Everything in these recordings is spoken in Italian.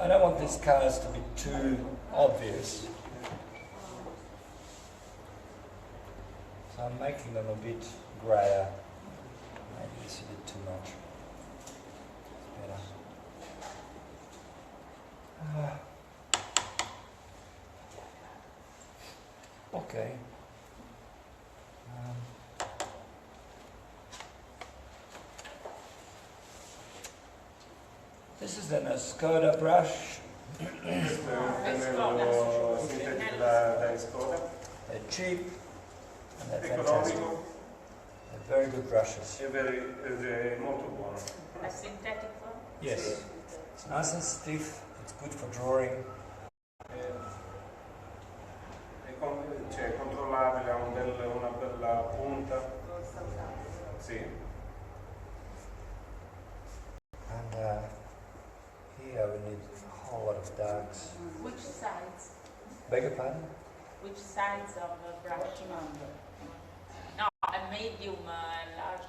I don't want these colours to be too obvious. So I'm making them a bit grayer. Maybe this is a bit too much. Better. Okay. This is then a Skoda brush. They're cheap and they're fantastic. They're very good brushes. Molto buono. A synthetic one? Yes. It's nice and stiff. It's good for drawing. Cioè, controllabile, ha una bella punta. Sì. And here we need a whole lot of darks. Which sides? Beg your pardon? Which sides of the brush? No, a medium, large,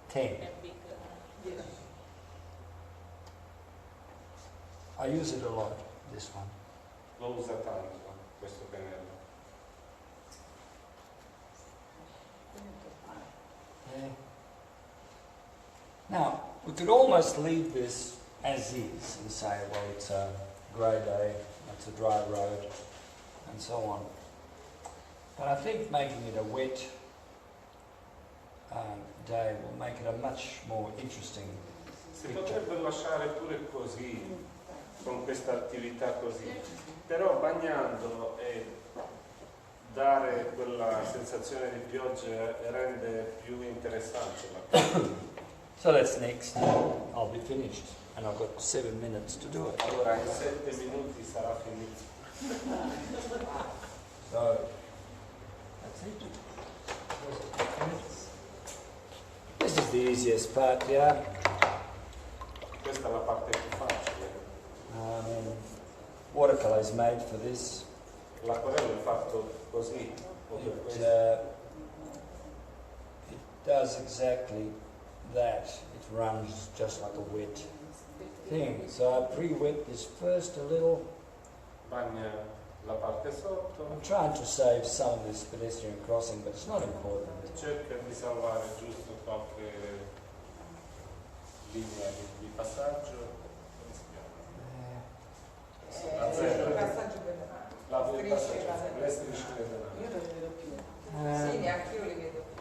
10. and big. Yes. I use it a lot, this one. Lo usa tanto questo pennello. Yeah. Now, we could almost leave this as is and say, well, it's a grey day, it's a dry road, and so on. But I think making it a wet day will make it a much more interesting Si picture. potrebbe lasciare pure così, con questa attività così, però bagnando e dare quella sensazione di pioggia rende più interessante la cosa. So that's next. I'll be finished, and I've got 7 minutes to do it. Allora in 7 minuti sarà finito. So that's it. This is the easiest part, yeah. Questa è la parte più facile. Watercolor is made for this. L'acquarello è fatto così, proprio It questo. does exactly that. It runs just like a wet thing. So I pre-wet this first a little. Bagna la parte sotto, I'm trying to save some of this pedestrian crossing, but it's not important. cerca di salvare giusto qualche linea di passaggio. Come si chiama? La Il zebra. passaggio per La strisce, passaggio, le strisce io non le vedo più. Sì, Um, neanche io le vedo.